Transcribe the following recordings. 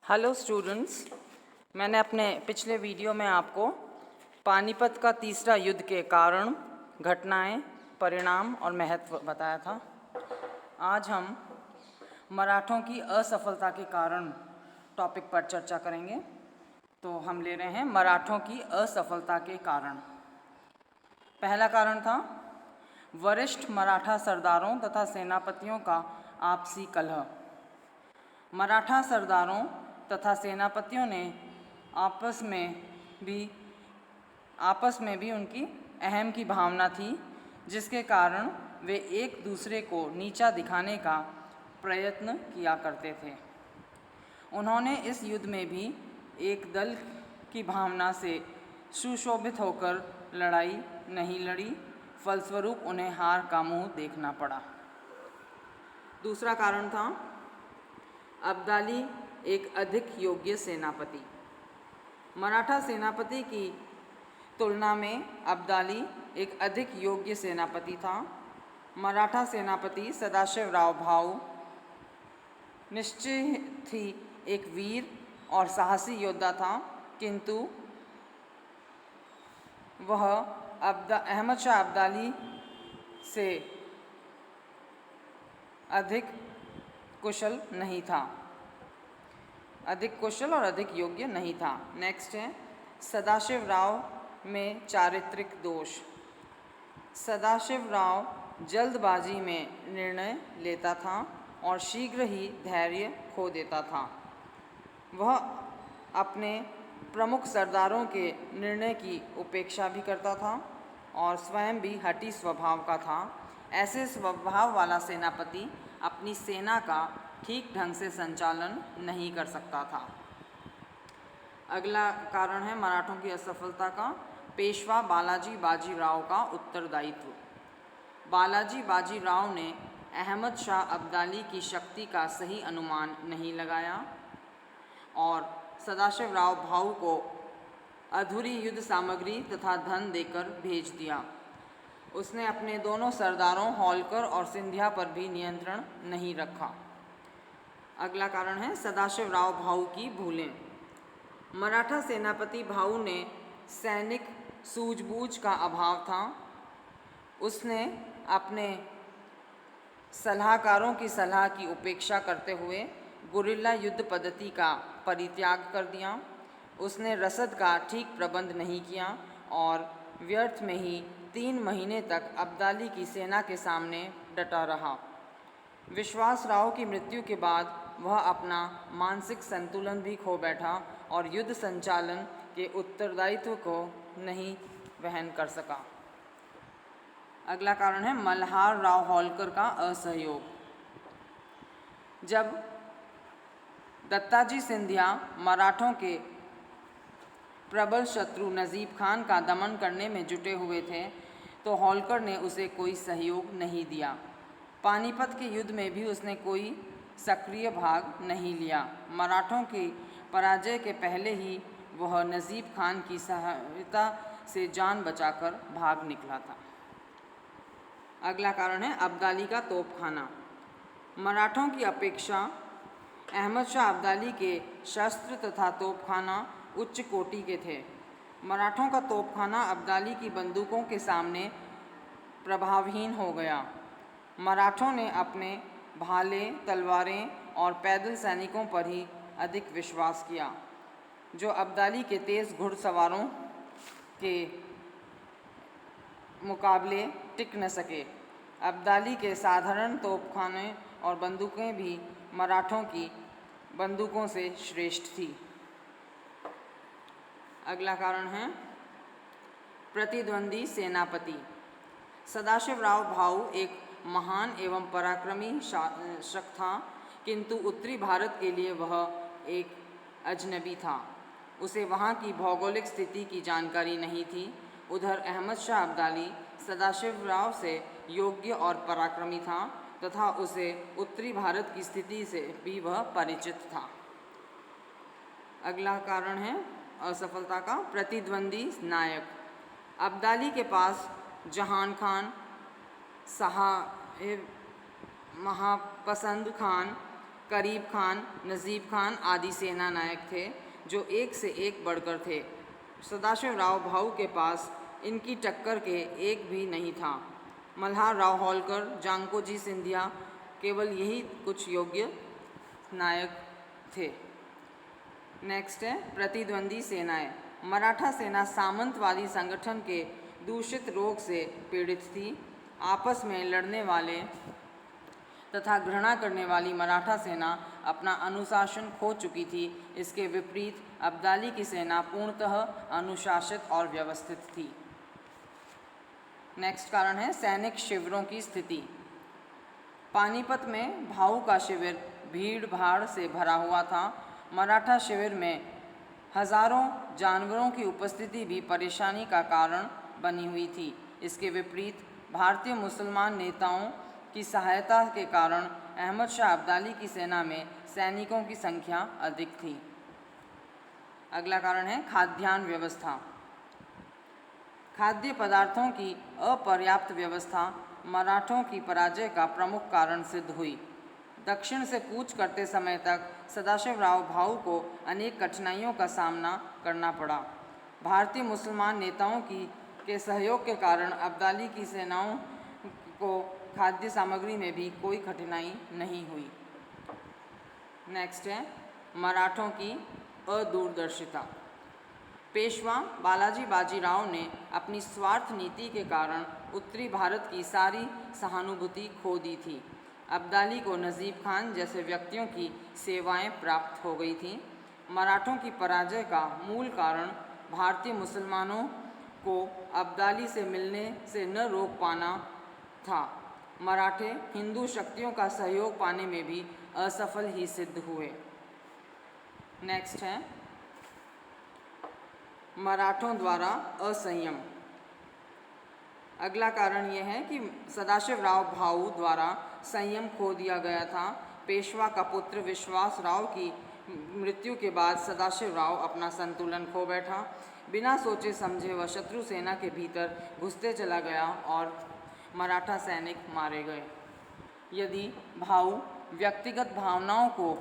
Hello students, मैंने अपने पिछले वीडियो में आपको पानीपत का तीसरा युद्ध के कारण, घटनाएं, परिणाम और महत्व बताया था। आज हम मराठों की असफलता के कारण टॉपिक पर चर्चा करेंगे। तो हम ले रहे हैं मराठों की असफलता के कारण। पहला कारण था वरिष्ठ मराठा सरदारों तथा सेनापतियों का आपसी कलह। मराठा सरदारों तथा सेनापतियों ने आपस में भी उनकी अहम की भावना थी, जिसके कारण वे एक दूसरे को नीचा दिखाने का प्रयत्न किया करते थे। उन्होंने इस युद्ध में भी एक दल की भावना से सुशोभित होकर लड़ाई नहीं लड़ी, फलस्वरूप उन्हें हार का मुंह देखना पड़ा। दूसरा कारण था अब्दाली एक अधिक योग्य सेनापति। मराठा सेनापति की तुलना में अब्दाली एक अधिक योग्य सेनापति था। मराठा सेनापति सदाशिवराव भाऊ निश्चित ही एक वीर और साहसी योद्धा था, किंतु वह अहमद शाह अब्दाली से अधिक कुशल और अधिक योग्य नहीं था। नेक्स्ट है सदाशिवराव में चारित्रिक दोष। सदाशिवराव जल्दबाजी में निर्णय लेता था और शीघ्र ही धैर्य खो देता था। वह अपने प्रमुख सरदारों के निर्णय की उपेक्षा भी करता था और स्वयं भी हठी स्वभाव का था। ऐसे स्वभाव वाला सेनापति अपनी सेना का ठीक ढंग से संचालन नहीं कर सकता था। अगला कारण है मराठों की असफलता का पेशवा बालाजी बाजीराव का उत्तरदायित्व। बालाजी बाजीराव ने अहमद शाह अब्दाली की शक्ति का सही अनुमान नहीं लगाया और सदाशिवराव भाऊ को अधूरी युद्ध सामग्री तथा धन देकर भेज दिया। उसने अपने दोनों सरदारों होलकर और सिंधिया पर भी नियंत्रण नहीं रखा। अगला कारण है सदाशिवराव भाऊ की भूलें। मराठा सेनापति भाऊ ने सैनिक सूझबूझ का अभाव था। उसने अपने सलाहकारों की सलाह की उपेक्षा करते हुए गुरिल्ला युद्ध पद्धति का परित्याग कर दिया। उसने रसद का ठीक प्रबंध नहीं किया और व्यर्थ में ही 3 महीने तक अब्दाली की सेना के सामने डटा रहा। विश्वासराव की मृत्यु के बाद वह अपना मानसिक संतुलन भी खो बैठा और युद्ध संचालन के उत्तरदायित्व को नहीं वहन कर सका। अगला कारण है मल्हार राव होलकर का असहयोग। जब दत्ताजी सिंधिया मराठों के प्रबल शत्रु नजीब खान का दमन करने में जुटे हुए थे, तो होलकर ने उसे कोई सहयोग नहीं दिया। पानीपत के युद्ध में भी उसने कोई सक्रिय भाग नहीं लिया। मराठों की पराजय के पहले ही वह नजीब खान की सहायता से जान बचाकर भाग निकला था। अगला कारण है अब्दाली का तोपखाना। मराठों की अपेक्षा अहमद शाह अब्दाली के शस्त्र तथा तोपखाना उच्च कोटि के थे। मराठों का तोपखाना अब्दाली की बंदूकों के सामने प्रभावहीन हो गया। मराठों ने अपने भाले, तलवारें और पैदल सैनिकों पर ही अधिक विश्वास किया, जो अब्दाली के तेज़ घुड़सवारों के मुकाबले टिक न सके। अब्दाली के साधारण तोपखाने और बंदूकें भी मराठों की बंदूकों से श्रेष्ठ थी। अगला कारण है प्रतिद्वंदी सेनापति। सदाशिवराव भाऊ एक महान एवं पराक्रमी शासक था, किंतु उत्तरी भारत के लिए वह एक अजनबी था। उसे वहाँ की भौगोलिक स्थिति की जानकारी नहीं थी। उधर अहमद शाह अब्दाली सदाशिवराव से योग्य और पराक्रमी था तथा उसे उत्तरी भारत की स्थिति से भी वह परिचित था। अगला कारण है असफलता का प्रतिद्वंदी नायक। अब्दाली के पास जहान खान, साहिब महापसंद खान, करीब खान, नजीब खान आदि सेना नायक थे जो एक से एक बढ़कर थे। सदाशिवराव भाऊ के पास इनकी टक्कर के एक भी नहीं था। मल्हार राव होलकर, जांकोजी सिंधिया, केवल यही कुछ योग्य नायक थे। नेक्स्ट है प्रतिद्वंदी सेनाएं। मराठा सेना सामंतवादी संगठन के दूषित रोग से पीड़ित थी। आपस में लड़ने वाले तथा घृणा करने वाली मराठा सेना अपना अनुशासन खो चुकी थी। इसके विपरीत अब्दाली की सेना पूर्णतः अनुशासित और व्यवस्थित थी। नेक्स्ट कारण है सैनिक शिविरों की स्थिति। पानीपत में भाऊ का शिविर भीड़ भाड़ से भरा हुआ था। मराठा शिविर में हजारों जानवरों की उपस्थिति भी परेशानी का कारण बनी हुई थी। इसके विपरीत भारतीय मुसलमान नेताओं की सहायता के कारण अहमद शाह अब्दाली की सेना में सैनिकों की संख्या अधिक थी। अगला कारण है खाद्यान्न व्यवस्था। खाद्य पदार्थों की अपर्याप्त व्यवस्था मराठों की पराजय का प्रमुख कारण सिद्ध हुई। दक्षिण से कूच करते समय तक सदाशिवराव भाऊ को अनेक कठिनाइयों का सामना करना पड़ा। भारतीय मुसलमान नेताओं के सहयोग के कारण अब्दाली की सेनाओं को खाद्य सामग्री में भी कोई कठिनाई नहीं हुई। नेक्स्ट है मराठों की अदूरदर्शिता। पेशवा बालाजी बाजीराव ने अपनी स्वार्थ नीति के कारण उत्तरी भारत की सारी सहानुभूति खो दी थी। अब्दाली को नजीब खान जैसे व्यक्तियों की सेवाएं प्राप्त हो गई थीं। मराठों की पराजय का मूल कारण भारतीय मुसलमानों को अब्दाली से मिलने से न रोक पाना था। मराठे हिंदू शक्तियों का सहयोग पाने में भी असफल ही सिद्ध हुए। नेक्स्ट है मराठों द्वारा असंयम। अगला कारण यह है कि सदाशिवराव भाऊ द्वारा संयम खो दिया गया था। पेशवा का पुत्र विश्वास राव की मृत्यु के बाद सदाशिवराव अपना संतुलन खो बैठा। बिना सोचे समझे वह शत्रु सेना के भीतर घुसते चला गया और मराठा सैनिक मारे गए। यदि भाऊ व्यक्तिगत भावनाओं को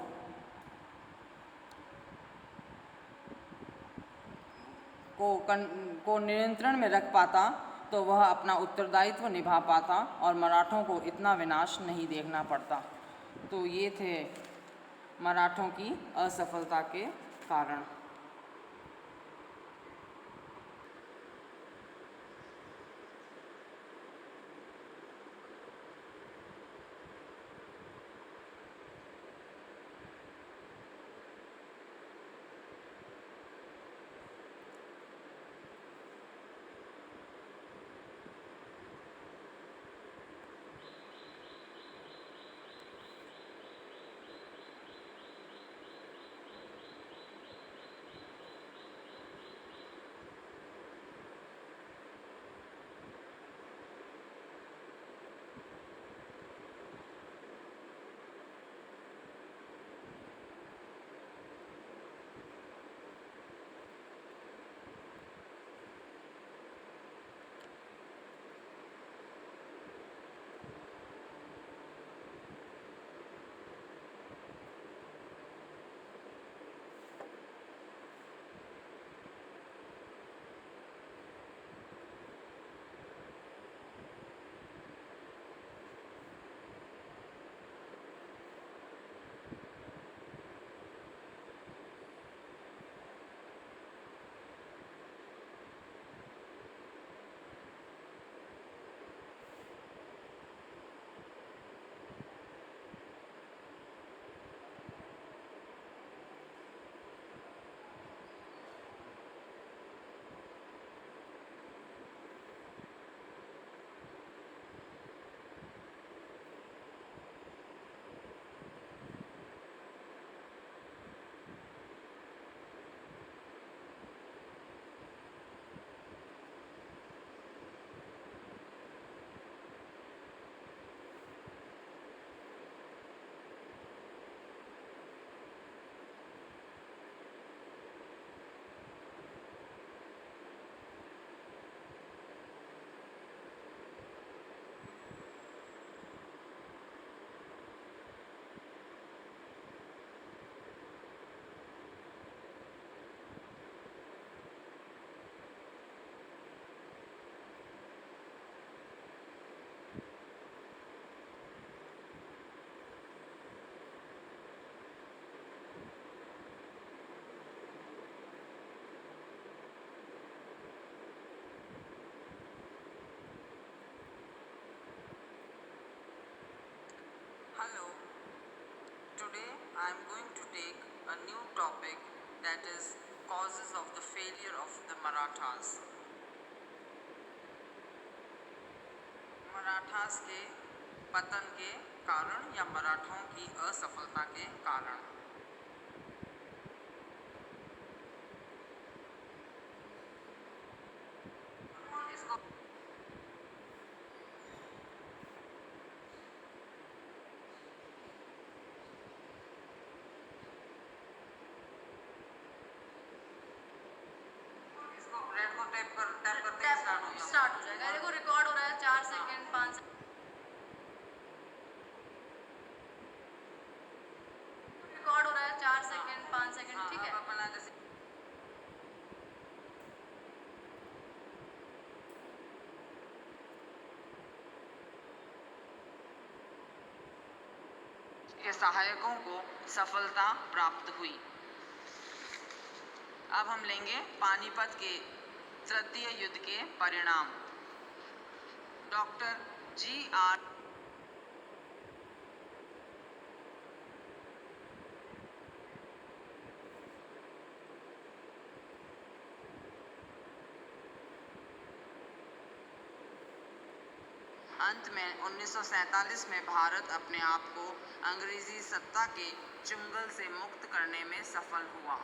नियंत्रण में रख पाता तो वह अपना उत्तरदायित्व निभा पाता और मराठों को इतना विनाश नहीं देखना पड़ता। तो ये थे मराठों की असफलता के कारण। I am going to take a new topic, that is causes of the failure of the Marathas. Marathas के पतन के कारण या मराठों की असफलता के कारण। इसको रेड को टैप करते ही स्टार्ट हो जाएगा। देखो रिकॉर्ड हो रहा है 4 सेकंड 5 सेकंड रिकॉर्ड हो रहा है 4 सेकंड 5 सेकंड ठीक है। अपना जैसे के सहायकों को सफलता प्राप्त हुई। अब हम लेंगे पानीपत के तृतीय युद्ध के परिणाम। Doctor G.R. अंत में 1947 में भारत अपने आप को अंग्रेजी सत्ता के चुंगल से मुक्त करने में सफल हुआ।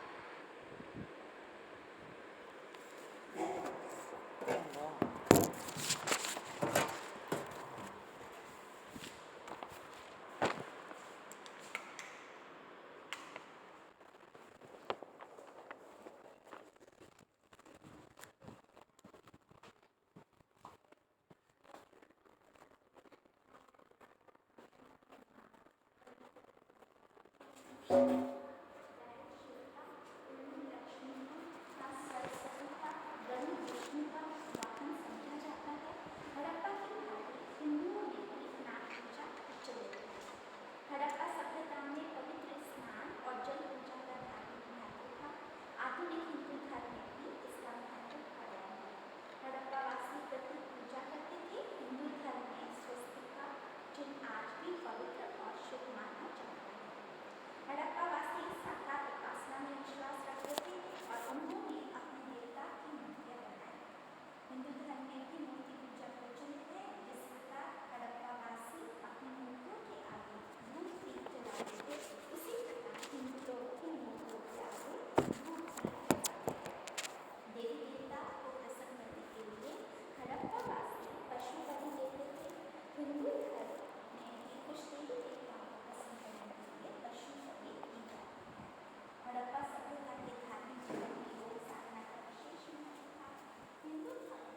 हड़प्पा सभ्यता में पवित्र स्नान और जल पूजा का धार्मिक महत्व था। आधुनिक हिंदू धर्म में भी इसका महत्व पाया है। हड़प्पावासी प्रति पूजा करते थे। हिंदू धर्म में स्वस्तिका चिन्ह आज भी पवित्र और शुभ माना जाता है। हड़प्पावासी साकार उपासना में विश्वास रखते थे और उन्होंने अपने देवता की मूर्तियां बनाई। हिंदू धर्म में भी मूर्ति पूजा प्रचलित है, जिस प्रकार हड़प्पावासी अपनी मूर्तियों के आगे धूप दीप जलाते थे, उसी प्रकार हिंदू लोग की मूर्तियों के आगे धूप दीप जलाते हैं। देवी देवता को प्रसन्न करने के लिए हड़प्पावासी पशु बलि देते थे। हिंदू धर्म में भी कुछ देवी देवताओं को प्रसन्न करने के लिए पशु बलि दी जाती है। हड़प्पा सभ्यता के धार्मिक जीवन में योग साधना का विशेष महत्व था। हिंदू धर्म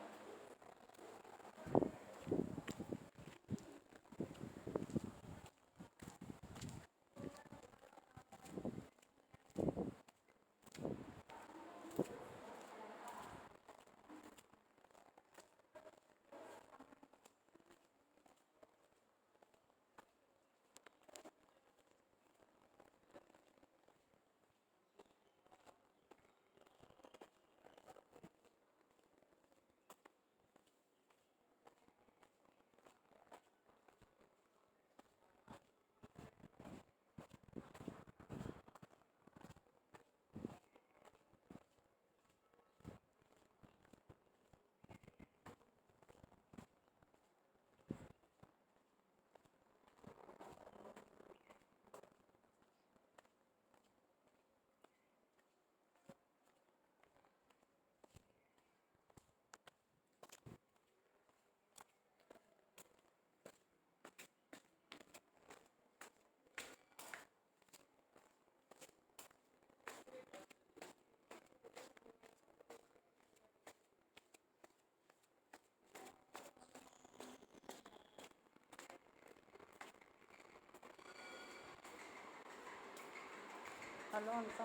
हेलो अंशा,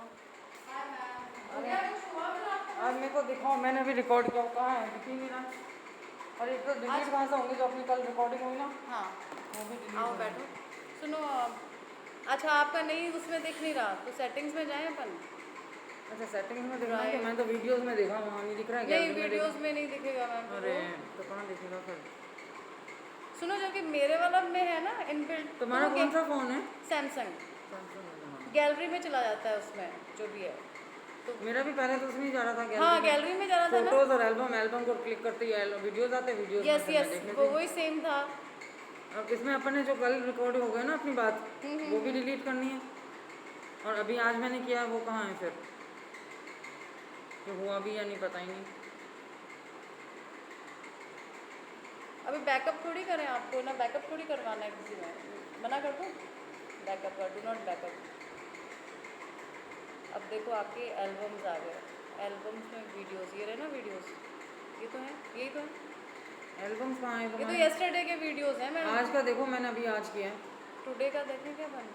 अरे आज मेरे को दिखाओ, मैंने भी रिकॉर्ड किया, कहाँ है, दिख ही नहीं रहा। और एक तो डिलीट कहाँ से होंगी जो अपनी कल रिकॉर्डिंग हुई ना। हाँ वो भी डिलीट आओ बैठो। सुनो अच्छा आपका नहीं उसमें दिख नहीं रहा तो सेटिंग्स में जाएं अपन। अच्छा सेटिंग्स में दिख रहा है कि मैंने तो वीडियोस में देखा, वहाँ नहीं दिख रहा है। नहीं वीडियोस में नहीं दिखेगा मैम। अरे तो कहाँ दिखेगा फिर? सुनो जबकि मेरे वाला में है ना इनबिल्ट। तुम्हारा कौन सा फ़ोन है? सैमसंग गैलरी में चला जाता है उसमें जो भी है। तो मेरा भी पहले तो उसमें ही जा रहा था हाँ गैलरी में जा रहा था ना। फोटोज और एल्बम को क्लिक करते ही वीडियोज आते, वीडियोज में यस फिर मैं यस देख लेती वो हूँ। वही सेम था। अब इसमें अपन ने जो कल रिकॉर्ड हो गया ना अपनी बात, वो भी डिलीट करनी है। और अभी आज मैंने किया वो कहाँ है फिर, तो हुआ भी या नहीं पता ही नहीं। अभी बैकअप थोड़ी करें आपको ना, बैकअप थोड़ी करवाना है किसी में, मना कर दो बैकअप का, डू नॉट बैकअप। अब देखो आपके एल्बम्स आ गए, एल्बम्स में वीडियोस, ये रहे ना वीडियोस, ये तो है, यही तो है। एल्बम्स कहाँ है ये तो तुम्हारे? येस्टरडे के वीडियोस हैं मैडम। आज का देखो, मैंने अभी आज किया है। टुडे का देखें क्या बन,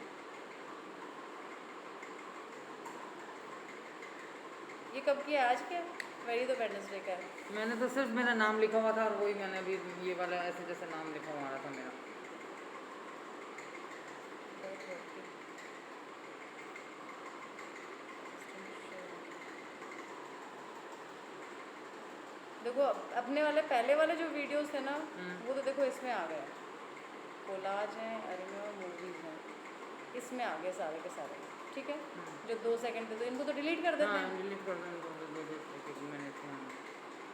ये कब किया, आज क्या, वेरी तो वेडनेसडे का है। मैंने तो सिर्फ मेरा नाम लिखा हुआ था और वही मैंने अभी ये वाला ऐसे जैसे नाम लिखा हुआ था मेरा। देखो अपने वाले पहले वाले जो वीडियोस थे ना, वो तो देखो इसमें आ गए, कोलाज हैं, अरे और मूवीज हैं, इसमें आ गए सारे के सारे, ठीक है। जो 2 सेकंड थे तो इनको तो डिलीट कर देते हैं। डिलीट कर दें, 2 मिनट का।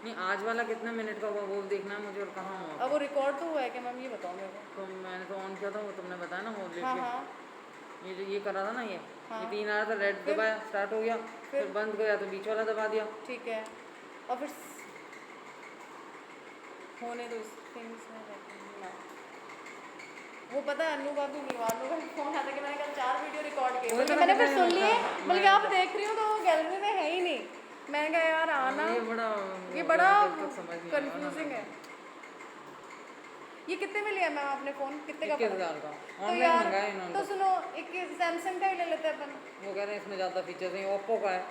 नहीं आज वाला कितना मिनट का हुआ वो देखना है मुझे, और कहाँ हुआ। अब वो रिकॉर्ड तो हुआ है कि मैम, ये बताओ मेरे को। तो मैंने तो ऑन किया था, वो तुमने बताया ना वो हाँ लेके हाँ ये जो ये करा था ना, ये हाँ। ये 3 आ रहा था, रेड फिर? दबाया स्टार्ट हो गया, फिर बंद गया तो बीच वाला दबा दिया। ठीक है, और फिर होने दो इस थिंग्स में ना। वो पता है अनु का भी नहीं हुआ, अनु का फोन आता कि मैंने कल 4 वीडियो रिकॉर्ड किए, वही बल्कि तो मैंने मैं फिर कह सुन रही लिए, हूँ। बल्कि आप देख रही हो तो वो गैलरी में है ही नहीं। मैंने कहा यार आना, ये बड़ा बड़ा समझ नहीं आ रहा ना। कंफ्यूजिंग है। ये कितने में लिया मैम आपने फ़ोन, कितने का 21,000 का तो ऑनलाइन यार मंगाया इन्होंने। तो सुनो, एक सैमसंग का ही ले लेते हैं अपन। वो कह रहे हैं इसमें ज़्यादा फीचर्स हैं, ओप्पो का है।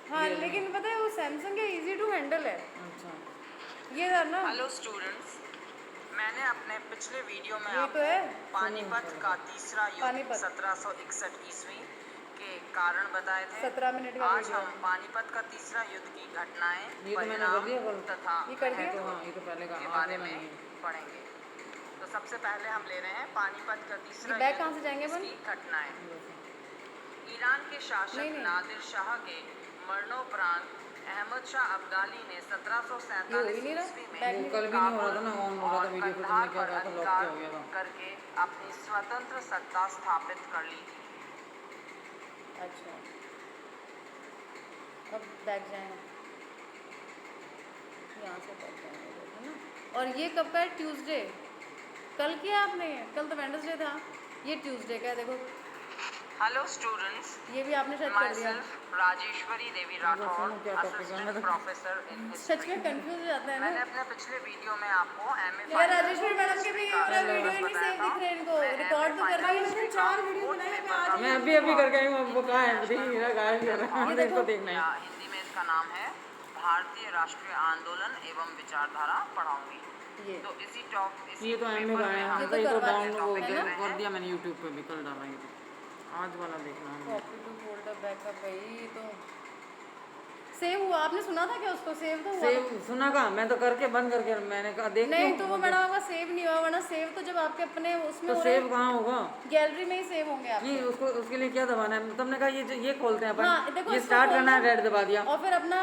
हाँ लेकिन पता है वो सैमसंग का इजी टू हैंडल है अच्छा ये था ना। हेलो स्टूडेंट्स, मैंने अपने पिछले वीडियो में ये तो है पानीपत का तीसरा युद्ध पानीपत। 1761 ईस्वी के कारण बताए थे। 17 मिनट का आज वीडियो हम पानीपत का तीसरा युद्ध की घटनाएं, ये तो मैंने कर दिया तथा ये कर दिया? महत्व हाँ, ये तो पहले का के बारे में पढ़ेंगे। तो सबसे पहले हम ले रहे हैं पानीपत का तीसरा ये बैग युद्ध, कहाँ से जाएंगे अपन? इसकी घटनाएं। ईरान के शासक नहीं। नादिर शाह के मरणोपरांत अहमद शाह अब्दाली ने 1747 नहीं रहा? ईस्वी में बैग नहीं- कल भी नहीं हो रहा था ना, ऑन हो रहा था वीडियो, तो तुमने क्या कहा था, लॉक किया हो गया था करके अपनी स्वतंत्र सत्ता स्थापित कर ली थी। अच्छा अब बैग जाएंगे यहाँ से, बैग जाएंगे है ना। और ये कब का है, ट्यूसडे, कल किया आपने, कल तो वेडनेसडे था, ये ट्यूसडे का है। देखो हेलो स्टूडेंट्स, ये भी आपने शायद कर दिया। myself राजेश्वरी देवी राठौर, क्या topic है? Assistant professor in such history. में कंफ्यूज हो जाता है मैंने ना अपने पिछले वीडियो में आपको एमए यार। राजेश्वरी मैडम के भी ये वाला वीडियो ही नहीं सेव दिख रहे इनको, रिकॉर्ड तो कर रही है। 4 वीडियो बनाए मैं आज मैं अभी करके आई हूँ, वो कहाँ है, देखिए मेरा गायब किया था, ये मुझे देखो। इसको देखना या है। हिंदी में इसका नाम है भारतीय राष्ट्रीय आंदोलन एवं विचारधारा पढ़ाऊंगी। ये तो इसी टॉप ये तो एम में पेपर का में है, हम ये तो ये तो करवा डाउनलोड देते वो हैं ना। कर दिया मैंने यूट्यूब पे भी, कल डाला ये तो। आज वाला देखना है। कॉपी टू फोल्डर बैकअप भाई, तो सेव हुआ, आपने सुना था क्या उसको, सेव तो हुआ सेव सुना का, मैं तो करके बंद करके मैंने कहा देख नहीं, तो वो मैडम आपका सेव नहीं हुआ, वरना सेव तो जब आपके अपने उसमें तो हो सेव कहाँ होगा? गैलरी में ही सेव होंगे नहीं आपके। उसको उसके लिए क्या दबाना है? तुमने कहा ये खोलते हैं हाँ अपन, देखो ये इसको स्टार्ट खोल करना है, दो रेड दबा दिया। और फिर अपना